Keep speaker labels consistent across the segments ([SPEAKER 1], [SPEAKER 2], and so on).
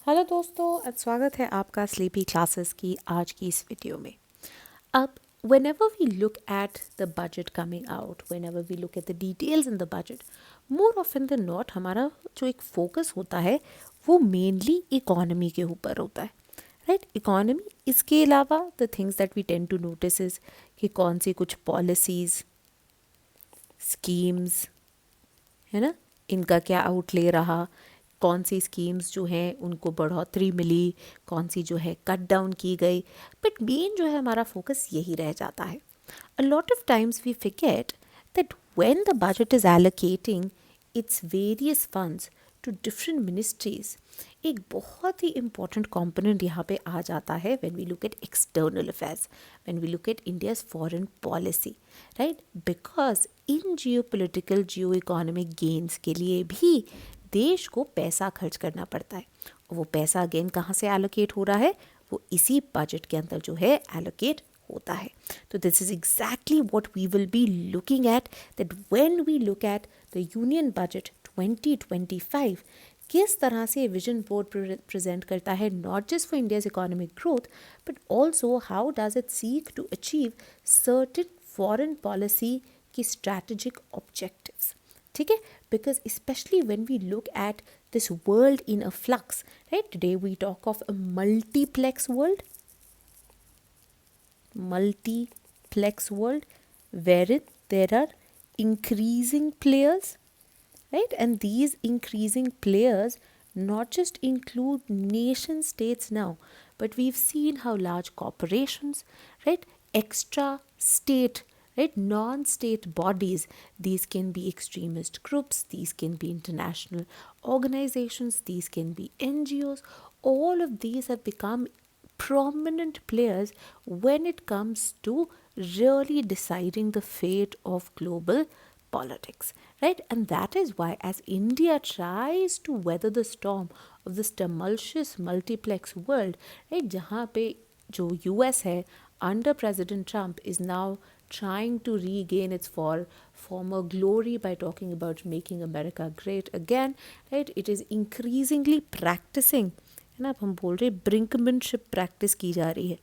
[SPEAKER 1] Hello दोस्तों, स्वागत है आपका स्लीपी क्लासेस की आज की इस वीडियो में। अब whenever we look at the budget coming out, whenever we look at the details in the budget, more often than not हमारा जो एक फोकस होता है वो मेनली इकोनॉमी के ऊपर होता है, राइट। इकोनॉमी, इसके अलावा the things that we tend to notice is कि कौन सी कुछ पॉलिसीज़, स्कीम्स, है ना, इनका क्या आउटले रहा, कौन सी स्कीम्स जो हैं उनको बढ़ोतरी मिली, कौन सी जो है कट डाउन की गई। बट मेन जो है हमारा फोकस यही रह जाता है। A lot of times we forget that when the budget is allocating its various funds to different ministries, एक बहुत ही important component यहाँ पे आ जाता है when we look at external affairs, when we look at India's foreign policy, right? Because in geopolitical, geo-economic gains के लिए भी देश को पैसा खर्च करना पड़ता है, और वो पैसा अगेन कहाँ से एलोकेट हो रहा है, वो इसी बजट के अंदर जो है एलोकेट होता है। तो this is exactly what we will be looking at, that when we look at the union budget 2025, किस तरह से विजन बोर्ड प्रेजेंट करता है, not just for India's economic growth but also how does it seek to achieve certain foreign policy की strategic objectives. ठीक है, because especially when we look at this world in a flux, right? Today we talk of a multiplex world wherein there are increasing players, right? And these increasing players not just include nation states now, but we've seen how large corporations, right, extra state, right, non-state bodies, these can be extremist groups, these can be international organizations, these can be NGOs, all of these have become prominent players when it comes to really deciding the fate of global politics, right? And that is why, as India tries to weather the storm of this tumultuous multiplex world, right, जहाँ पे जो US है under President Trump is now trying to regain its former glory by talking about making America great again, right? It is increasingly practicing, है ना, अब हम बोल रहे ब्रिंकमैनशिप प्रैक्टिस की जा रही है,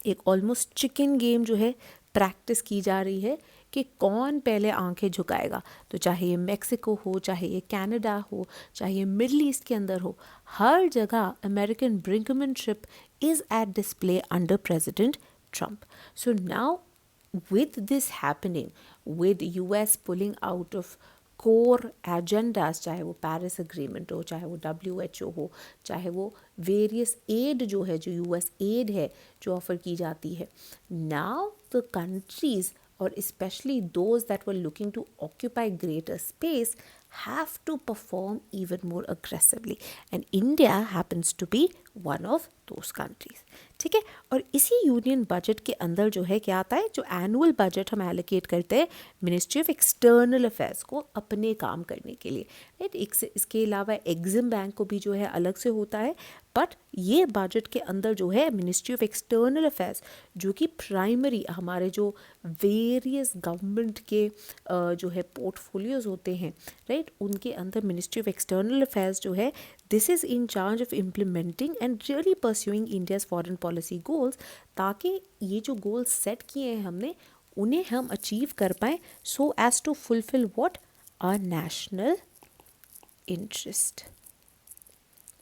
[SPEAKER 1] एक ऑलमोस्ट चिकन गेम जो है प्रैक्टिस की जा रही है कि कौन पहले आंखें झुकाएगा। तो चाहे ये मेक्सिको हो, चाहे ये कनाडा हो, चाहे ये मिडल ईस्ट के अंदर हो, हर जगह American brinkmanship is at display under President Trump. So now with this happening, with US pulling out of core agendas, चाहे वो पेरिस अग्रीमेंट हो, चाहे वो WHO हो, चाहे वो वेरियस एड जो है, जो US एड है जो ऑफर की जाती है, now the countries or especially those that were looking to occupy greater space have to perform even more aggressively, and India happens to be one of those countries. ठीक है, और इसी union budget के अंदर जो है क्या आता है, जो एनुअल बजट हम एलोकेट करते हैं मिनिस्ट्री ऑफ एक्सटर्नल अफेयर्स को अपने काम करने के लिए, राइट। इसके अलावा एग्जिम बैंक को भी जो है अलग से होता है, बट ये बजट के अंदर जो है मिनिस्ट्री ऑफ एक्सटर्नल अफेयर्स, जो कि प्राइमरी हमारे जो वेरियस गवर्नमेंट के जो है पोर्टफोलियोज होते हैं, राइट, उनके अंदर मिनिस्ट्री ऑफ एक्सटर्नल अफेयर्स जो है, this is in charge of implementing and really pursuing India's foreign policy goals, ताकि ये जो गोल्स सेट किए हैं हमने उन्हें हम अचीव कर पाएँ, so as to fulfil what our national interest,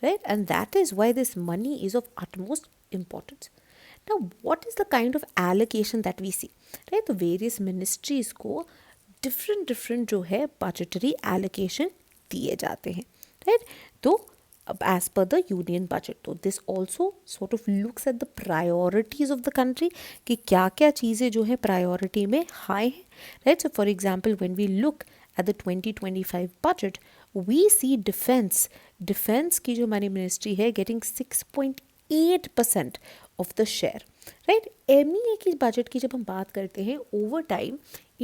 [SPEAKER 1] right? And that is why this money is of utmost importance. Now, what is the kind of allocation that we see, right? The various ministries को different जो है budgetary allocation दिए जाते हैं, right? तो as per the union budget, तो this also sort of looks at the priorities of the country कि क्या क्या चीज़ें जो है priority में high हैं, right? So for example, when we look at the 2025 budget, we see defense की जो हमारी मिनिस्ट्री है getting 6.8% of the share, right? MEA की बजट की जब हम बात करते हैं, over time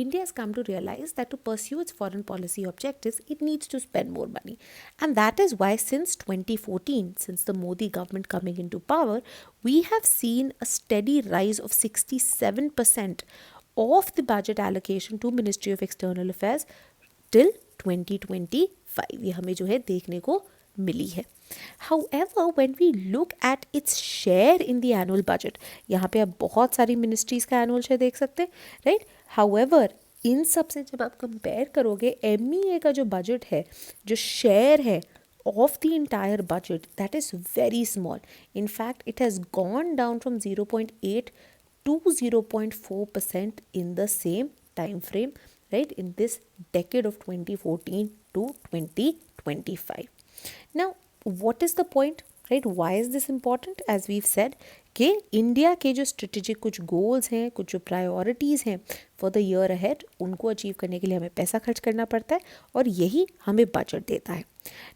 [SPEAKER 1] India has come to realize that to pursue its foreign policy objectives, it needs to spend more money. And that is why since 2014, since the Modi government coming into power, we have seen a steady rise of 67% of the budget allocation to Ministry of External Affairs till 2025, ये हमें जो है देखने को मिली है. However, when we look at its share in the annual budget, यहाँ पे आप बहुत सारी मिनिस्ट्रीज का एनुअल शेयर देख सकते हैं, राइट. हाउएवर इन सब से जब आप कंपेयर करोगे, MEA का जो बजट है, जो शेयर है of the entire budget, that is very small. In fact, it has gone down from 0.8 to 0.4% in the same time frame, right, in this decade of 2014 to 2025. Now, what is the point, right? Why is this important? As we've said कि India के जो strategic कुछ goals हैं, कुछ जो priorities हैं for the year ahead, उनको achieve करने के लिए हमें पैसा खर्च करना पड़ता है और यही हमें बजट देता है.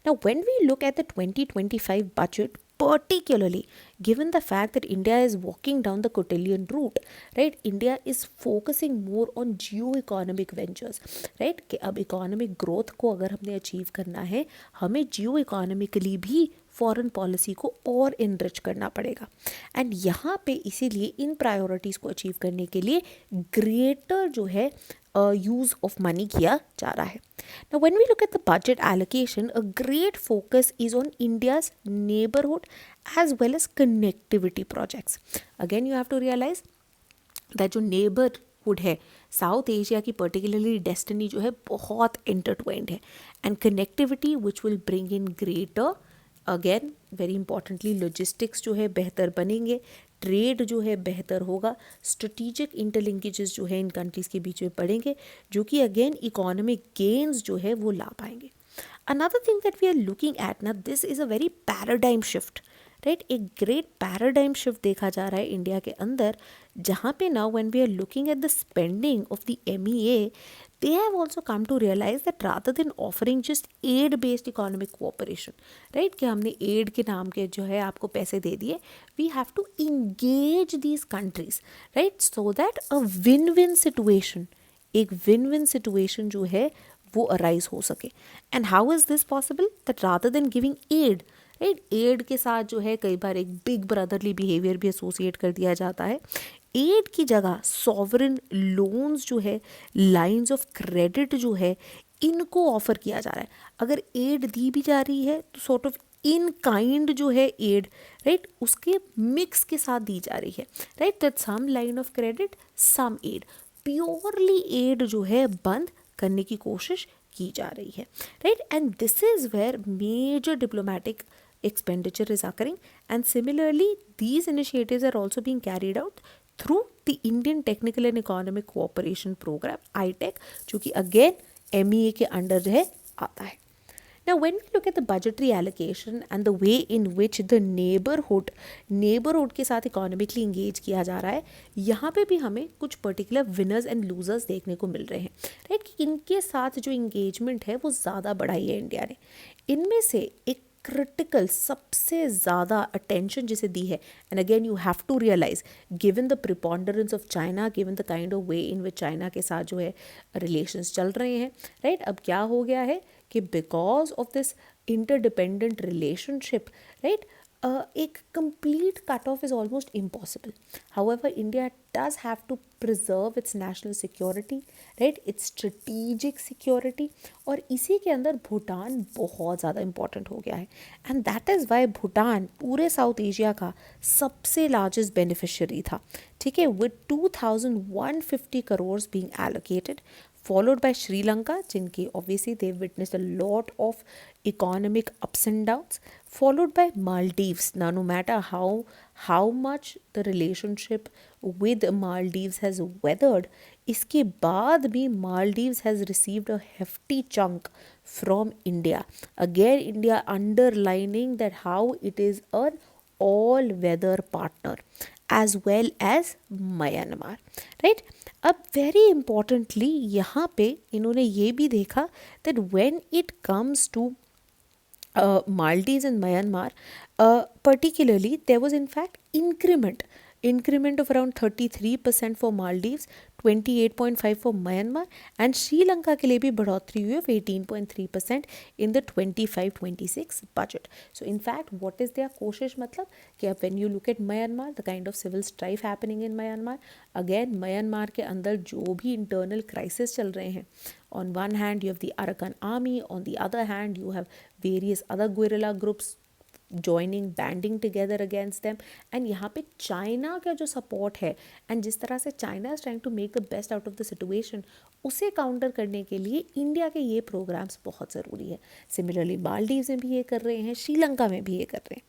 [SPEAKER 1] Now, when we look at the 2025 budget, particularly given the fact that India is walking down the cotillion route, right? India is focusing more on geo-economic ventures, right? कि अब इकोनॉमिक ग्रोथ को अगर हमने achieve करना है, हमें जियो economically भी foreign policy को और इनरिच करना पड़ेगा. एंड यहाँ पे इसीलिए इन प्रायोरिटीज़ को अचीव करने के लिए ग्रेटर जो है use of money किया जा रहा है. Now, when we look at the budget allocation, a great focus is on India's neighborhood as well as connectivity projects. Again, you have to realize that जो neighborhood है, south Asia की particularly destiny जो है बहुत intertwined है. And connectivity which will bring in greater, again very importantly logistics जो है बेहतर बनेंगे, ट्रेड जो है बेहतर होगा, स्ट्रेटिजिक इंटरलिंकेजेस जो है इन कंट्रीज़ के बीच में पड़ेंगे, जो कि अगेन इकोनॉमिक गेन्स जो है वो ला पाएंगे. Another thing that we are looking at ना, this is a very paradigm shift, right. एक ग्रेट पैराडाइम शिफ्ट देखा जा रहा है इंडिया के अंदर, जहाँ पे now when we are looking at the spending of the MEA, they have also come to realize that rather than offering just aid based economic cooperation, right, कि हमने aid के नाम के जो है आपको पैसे दे दिए, we have to engage these countries, right, so that a win-win situation, एक win-win situation जो है वो arise हो सके. And how is this possible? That rather than giving aid, right, aid के साथ जो है कई बार एक बिग ब्रदरली बिहेवियर भी एसोसिएट कर दिया जाता है. एड की जगह सॉवरेन लोन्स जो है, लाइंस ऑफ क्रेडिट जो है, इनको ऑफर किया जा रहा है. अगर एड दी भी जा रही है तो सॉर्ट ऑफ इन काइंड जो है एड, राइट, उसके मिक्स के साथ दी जा रही है, right. That some line of credit, some aid. Purely aid जो है बंद करने की कोशिश की जा रही है, right. And this is where major diplomatic expenditure is occurring, and similarly these initiatives are also being carried out through the Indian Technical and Economic Cooperation Program, ITEC, जो कि again MEA के अंडर जो है आता है. Now, when we look at the budgetary allocation and the way in which the neighborhood के साथ economically engage किया जा रहा है, यहाँ पे भी हमें कुछ पर्टिकुलर विनर्स एंड लूजर्स देखने को मिल रहे हैं, राइट. कि इनके साथ जो इंगेजमेंट है वो ज़्यादा बढ़ाई है इंडिया ने. इनमें से एक क्रिटिकल सबसे ज़्यादा अटेंशन जिसे दी है, and again you have to realise given the preponderance of China, given the kind of way in which China के साथ जो है रिलेशंस चल रहे हैं, राइट. अब क्या हो गया है कि because of this interdependent relationship, right, एक complete cutoff is almost impossible. However, India does have to preserve its national security, right, its strategic security, और इसी के अंदर भूटान बहुत ज़्यादा important हो गया है. And that is why Bhutan पूरे साउथ एशिया का सबसे largest beneficiary था, ठीक है, with 2,150 crores being allocated, followed by Sri Lanka, जिनकी obviously they've witnessed a lot of economic ups and downs, followed by Maldives. Now, no matter how much the relationship with Maldives has weathered, इसके बाद भी Maldives has received a hefty chunk from India. Again, India underlining that how it is an all-weather partner as well as Myanmar, right. अब very importantly यहाँ पे इन्होंने ये भी देखा that when it comes to Maldives and Myanmar, particularly there was in fact increment increment of around 33% for Maldives, 28.5 for Myanmar and Sri Lanka के लिए भी बढ़ोतरी हुई है 18.3% in the 25-26 budget. So in fact what is their कोशिश मतलब कि अब when you look at Myanmar, the kind of civil strife happening in Myanmar, again Myanmar के अंदर जो भी internal crisis चल रहे हैं, on one hand you have the Arakan army, on the other hand you have various other guerrilla groups joining banding together against them and यहाँ पे China का जो सपोर्ट है एंड जिस तरह से China is trying to make the best out of the situation, उसे counter करने के लिए इंडिया के ये प्रोग्राम्स बहुत ज़रूरी है. सिमिलरली मालदीव्स में भी ये कर रहे हैं, श्रीलंका में भी ये कर रहे हैं.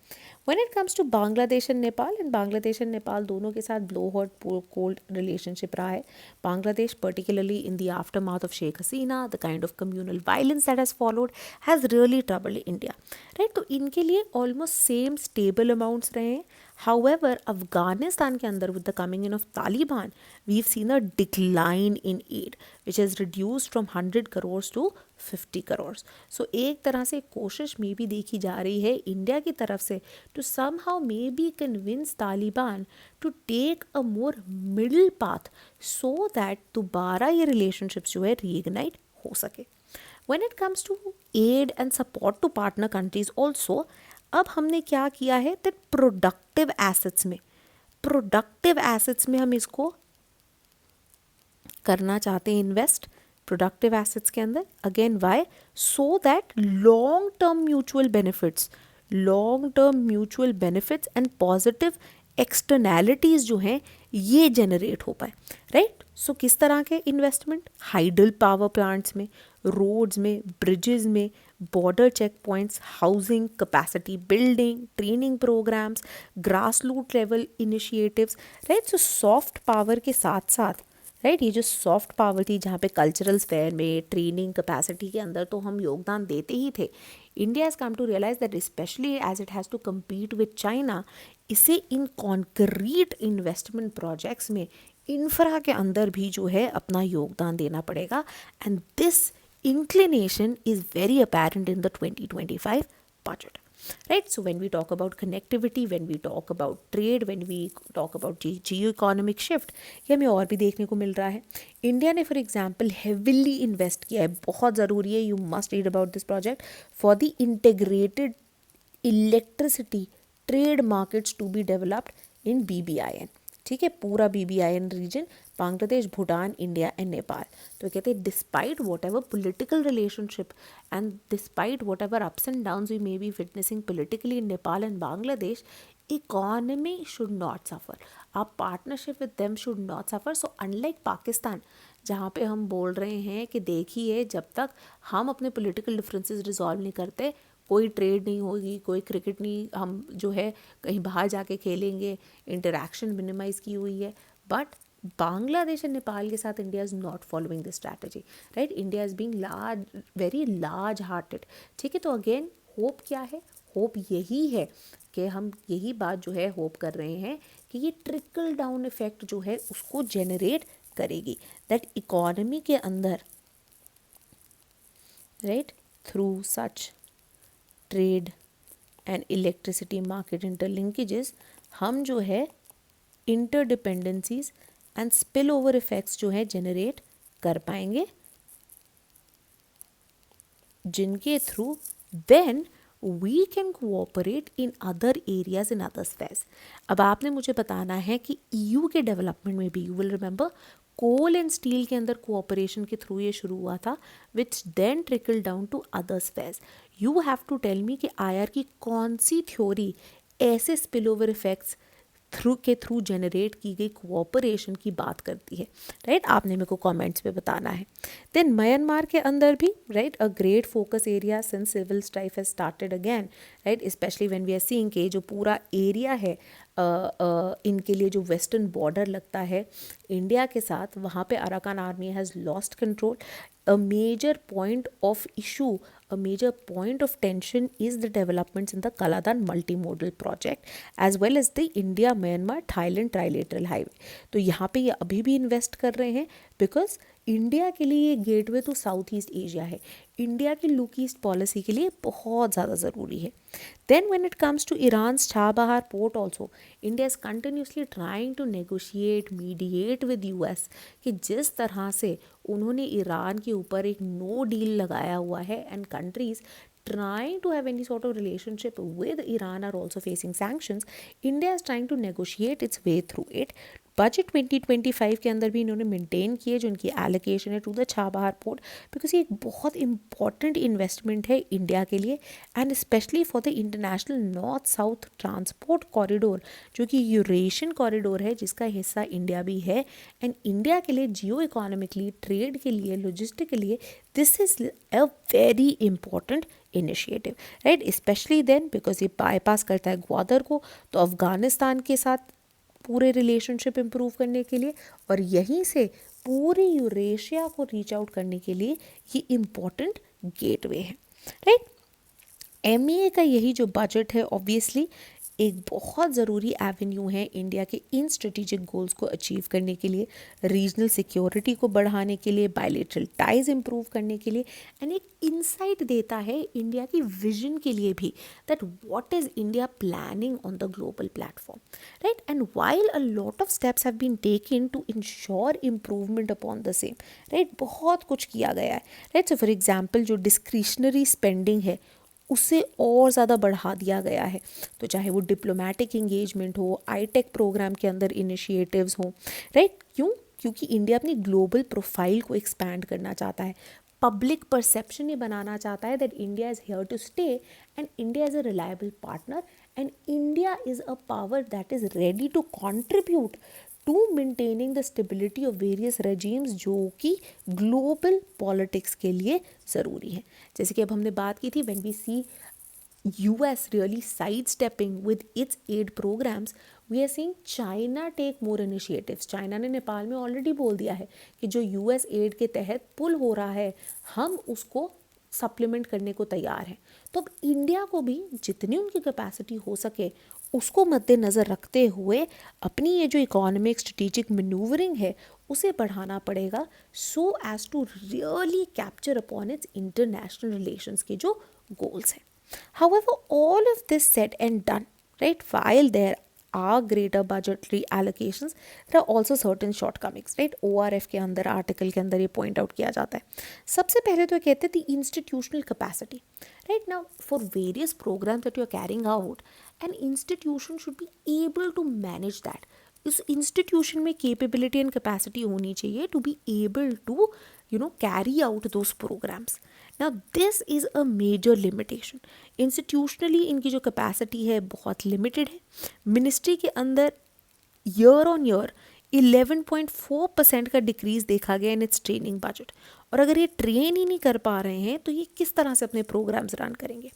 [SPEAKER 1] When it comes to Bangladesh and Nepal, and Bangladesh and Nepal दोनों के साथ ब्लो हॉट कोल्ड रिलेशनशिप रहा है. Bangladesh particularly in the aftermath of Sheikh Hasina, the kind of communal violence that has followed has really troubled India, right. तो इनके लिए ऑलमोस्ट सेम स्टेबल अमाउंट्स रहे हैं. However, अफगानिस्तान के अंदर with the coming in of Taliban, we've seen a decline in aid, which has reduced from 100 crores to 50 crores. So एक तरह से कोशिश में भी देखी जा रही है इंडिया की तरफ से to somehow maybe convince Taliban to take a more middle path so that दोबारा ये relationships जो है reignite हो सके. When it comes to aid and support to partner countries also, अब हमने क्या किया है दैट प्रोडक्टिव एसेट्स में हम इसको करना चाहते हैं इन्वेस्ट प्रोडक्टिव एसेट्स के अंदर. Again why? So that long term mutual benefits and positive externalities जो हैं ये जनरेट हो पाए, राइट. सो किस तरह के इन्वेस्टमेंट? हाइडल पावर प्लांट्स में, रोड्स में, ब्रिजेस में, border check points, housing, capacity building, training programmes, grass root level initiatives, right. So soft power के साथ साथ, राइट, ये जो सॉफ्ट पावर थी जहाँ पे कल्चरल स्फेयर में, ट्रेनिंग, कैपेसिटी के अंदर तो हम योगदान देते ही थे. India has come to realise that specially as it has to compete with China, इसे इन कॉन्क्रीट इन्वेस्टमेंट प्रोजेक्ट्स में इंफ्रा के अंदर भी जो है अपना योगदान देना पड़ेगा. And this inclination is very apparent in the 2025 budget, right. So when we talk about connectivity, when we talk about trade, when we talk about geo-economic shift, ये हमें और भी देखने को मिल रहा है. इंडिया ने फॉर एग्जाम्पल हेविली इन्वेस्ट किया है, बहुत ज़रूरी है, you must read about this project, for the integrated electricity trade markets to be developed in BBIN. ठीक है, पूरा BBIN region, Bangladesh, Bhutan, India and Nepal. तो कहते हैं despite whatever political relationship and despite whatever ups and downs we may be witnessing politically in Nepal and Bangladesh, economy should not suffer, our partnership with them should not suffer. So unlike Pakistan जहाँ पे हम बोल रहे हैं कि देखिए जब तक हम अपने पोलिटिकल डिफरेंसेस रिजॉल्व नहीं करते, कोई ट्रेड नहीं होगी, कोई क्रिकेट नहीं, हम जो है कहीं बाहर जाके खेलेंगे, इंटरेक्शन मिनिमाइज़ की हुई है. बट बांग्लादेश एंड नेपाल के साथ India is not following this strategy, right. India is being very large hearted. ठीक है, तो अगेन होप क्या है? होप यही है कि हम यही बात जो है होप कर रहे हैं कि ये ट्रिकल डाउन इफेक्ट जो है उसको जनरेट करेगी, दैट इकोनॉमी के अंदर, right, through such trade and electricity market interlinkages हम जो है interdependencies and spill over effects जो है जनरेट कर पाएंगे, जिनके through then we can cooperate in other areas in other space. अब आपने मुझे बताना है कि EU के डेवलपमेंट में भी, you will remember, coal and steel के अंदर कोऑपरेशन के थ्रू ये शुरू हुआ था, which then trickle down to other space. You have to tell me कि IR की कौन सी थ्योरी ऐसे स्पिल ओवर इफेक्ट्स के थ्रू जनरेट की गई कोऑपरेशन की बात करती है, राइट. आपने मेरे को कमेंट्स पे बताना है. देन म्यांमार के अंदर भी, right, a great focus area since civil strife has started again, right, specially when we are seeing कि जो पूरा एरिया है इनके लिए जो वेस्टर्न बॉर्डर लगता है इंडिया के साथ, वहाँ पे Arakan army has lost control. A major point of issue, a major point of tension is the developments in the Kaladan multimodal project as well as the India-Myanmar-Thailand trilateral highway. तो यहाँ पे ये अभी भी इन्वेस्ट कर रहे हैं because India के लिए ये gateway to South East Asia है, इंडिया की लुक ईस्ट पॉलिसी के लिए बहुत ज़्यादा ज़रूरी है. Then when it comes to Iran's Chabahar port also, India is continuously trying to negotiate mediate with US कि जिस तरह से उन्होंने ईरान के ऊपर एक नो डील लगाया हुआ है and countries trying to have any sort of relationship with Iran are also facing sanctions. India is trying to negotiate its way through it. Budget 2025 के अंदर भी इन्होंने मेंटेन किए जो इनकी एलोकेशन है to the Chabahar port, because ये एक बहुत इंपॉर्टेंट इन्वेस्टमेंट है इंडिया के लिए and specially for the international north south transport corridor जो कि यूरेशियन कॉरिडोर है जिसका हिस्सा इंडिया भी है. एंड इंडिया के लिए जियो इकोनॉमिकली, ट्रेड के लिए, लॉजिस्टिक के लिए this is a very important initiative, right, specially then because ये बाईपास करता है ग्वादर को, तो अफगानिस्तान के साथ पूरे रिलेशनशिप इम्प्रूव करने के लिए और यहीं से पूरी यूरेशिया को रीच आउट करने के लिए ये इम्पॉर्टेंट गेटवे है, राइट. एमईए का यही जो बजट है ऑब्वियसली एक बहुत ज़रूरी एवेन्यू है इंडिया के इन स्ट्रेटेजिक गोल्स को अचीव करने के लिए, रीजनल सिक्योरिटी को बढ़ाने के लिए, बायलेटरल टाइज इंप्रूव करने के लिए एंड एक इंसाइट देता है इंडिया की विजन के लिए भी that what is India planning on the global platform, right. And while a lot of steps have been taken to ensure improvement upon the same, right, बहुत कुछ किया गया है, राइट. सो फॉर एग्जाम्पल जो discretionary spending है उससे और ज़्यादा बढ़ा दिया गया है, तो चाहे वो डिप्लोमेटिक इंगेजमेंट हो, आईटेक प्रोग्राम के अंदर इनिशिएटिव्स हों, राइट. क्यों? क्योंकि इंडिया अपनी ग्लोबल प्रोफाइल को एक्सपैंड करना चाहता है, पब्लिक परसेप्शन ये बनाना चाहता है that India is here to stay and India is a reliable partner and India is a power that is ready to contribute to maintaining the stability of various regimes जो कि global politics के लिए ज़रूरी है. जैसे कि अब हमने बात की थी when we see US really sidestepping with its aid programs, we are seeing China take more initiatives. China ने नेपाल में ऑलरेडी बोल दिया है कि जो US एड के तहत पुल हो रहा है हम उसको सप्लीमेंट करने को तैयार हैं. तो अब इंडिया को भी जितनी उनकी कैपेसिटी हो सके उसको मद्देनज़र रखते हुए अपनी ये जो इकोनॉमिक स्ट्रेटेजिक मैन्यूवरिंग है उसे बढ़ाना पड़ेगा so as to really capture upon its international relations के जो गोल्स हैं. However, all of this said and done, right, while there are greater budgetary allocations, there are also certain shortcomings, right. ORF के अंदर article के अंदर ये point out किया जाता है. सबसे पहले तो कहते हैं the institutional capacity, right. Now for various programmes that you are carrying out an institution should be able to manage that. इस इंस्टीट्यूशन में कैपेबिलिटी एंड कैपेसिटी होनी चाहिए to be able to carry out those programmes. Now this is a major limitation. Institutionally इनकी जो capacity है बहुत limited है. Ministry के अंदर ईयर ऑन ईयर 11.4% का डिक्रीज देखा गया इन इट्स ट्रेनिंग बजट. और अगर ये ट्रेन ही नहीं कर पा रहे हैं तो ये किस तरह से अपने प्रोग्राम्स रन करेंगे.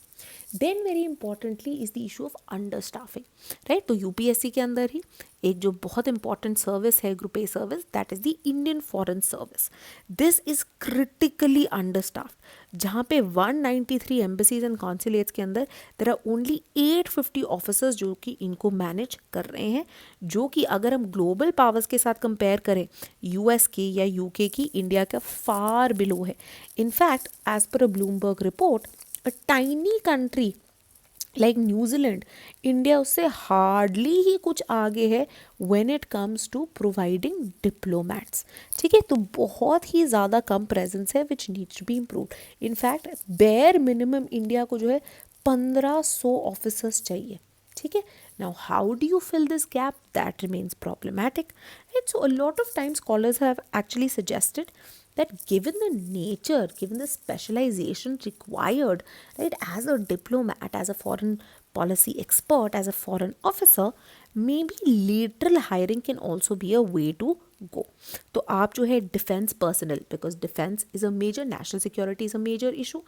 [SPEAKER 1] Then very importantly is the issue of understaffing, right. तो यूपीएससी के अंदर ही एक जो बहुत इंपॉर्टेंट सर्विस है group A service that is the Indian foreign service. This is critically understaff जहाँ पे 193 एम्बेसीज एंड कॉन्सुलेट्स के अंदर देयर आर ओनली 850 ऑफिसर्स जो कि इनको मैनेज कर रहे हैं, जो कि अगर हम ग्लोबल पावर्स के साथ कंपेयर करें यूएस के या यूके की, इंडिया का फार बिलो है. In fact as per a Bloomberg report a tiny country like New Zealand, India उससे हार्डली ही कुछ आगे है when it comes to providing diplomats, ठीक है. तो बहुत ही ज़्यादा कम प्रेजेंस है which needs to be improved. In fact bare minimum India को जो है 1500 ऑफिसर्स चाहिए, ठीक है. Now how do you fill this gap? That remains problematic, right? So a lot of times scholars have actually suggested that given the nature, given the specialization required, right, as a diplomat, as a foreign policy expert, as a foreign officer, maybe lateral hiring can also be a way to go. तो आप जो है defence personnel, because defence is a major, national security is a major issue,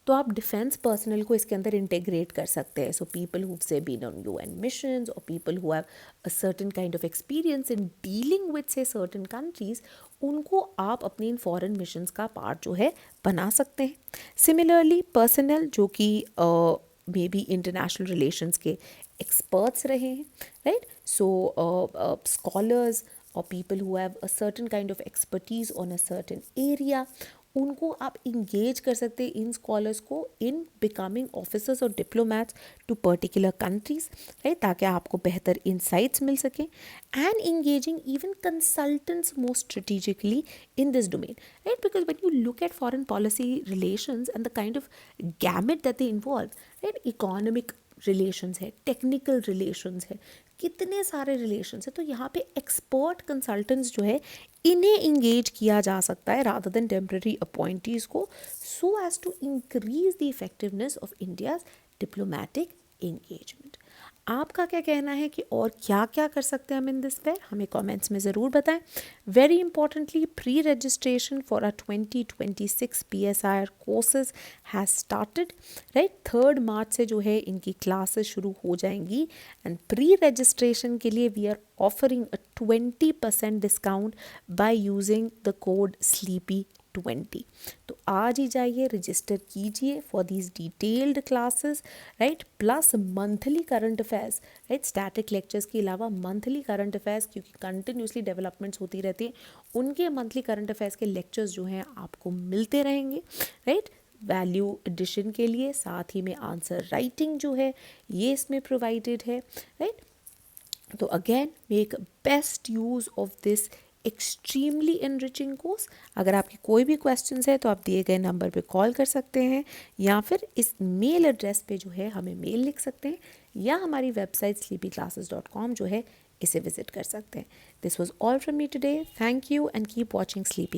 [SPEAKER 1] तो आप defence personnel को इसके अंदर integrate कर सकते हैं. सो पीपल हु से बीन ऑन यूएन मिशंस और people who have a certain kind of experience in dealing with से सर्टेन कंट्रीज, उनको आप अपनी इन फॉरेन मिशंस का पार्ट जो है बना सकते हैं. सिमिलरली पर्सनल जो कि मे बी इंटरनेशनल रिलेशंस के एक्सपर्ट्स रहे हैं, right. So scholars or people who have a certain kind of expertise on a certain area, उनको आप इंगेज कर सकते हैं इन स्कॉलर्स को इन बिकमिंग ऑफिसर्स और diplomats to particular countries, right, ताकि आपको बेहतर इंसाइट्स मिल सकें, and engaging even consultants more strategically in this domain, right? Because when you look at foreign policy relations and the kind of gamut that they involve, right, economic relations है, technical relations है, कितने सारे relations है, तो यहाँ पे expert consultants जो है इन्हें इंगेज किया जा सकता है रादर देन टेम्पररी अपॉइंटीज को, so as to increase the effectiveness of India's diplomatic engagement. आपका क्या कहना है कि और क्या क्या कर सकते हैं हम इन दिस फेयर, हमें कमेंट्स में ज़रूर बताएं। Very importantly, pre registration for a 2026 PSIR courses has started, right. 3 मार्च से जो है इनकी क्लासेस शुरू हो जाएंगी, एंड प्री रजिस्ट्रेशन के लिए we are offering a 20% discount by using the code SLEEPY20। तो आज ही जाइए, रजिस्टर कीजिए for these detailed classes, right, plus monthly current affairs, right, static lectures के अलावा मंथली करंट अफेयर्स, क्योंकि कंटिन्यूसली डेवलपमेंट्स होती रहती हैं, उनके मंथली करंट अफेयर्स के लेक्चर्स जो हैं आपको मिलते रहेंगे, राइट। वैल्यू एडिशन के लिए साथ ही में आंसर राइटिंग जो है ये इसमें प्रोवाइडेड है, राइट। तो again make best use of this extremely enriching course. अगर आपके कोई भी क्वेश्चंस है तो आप दिए गए नंबर पे कॉल कर सकते हैं, या फिर इस मेल एड्रेस पे जो है हमें मेल लिख सकते हैं, या हमारी वेबसाइट sleepyclasses.com जो है इसे विजिट कर सकते हैं। This was all from me today. Thank you and keep watching sleepy.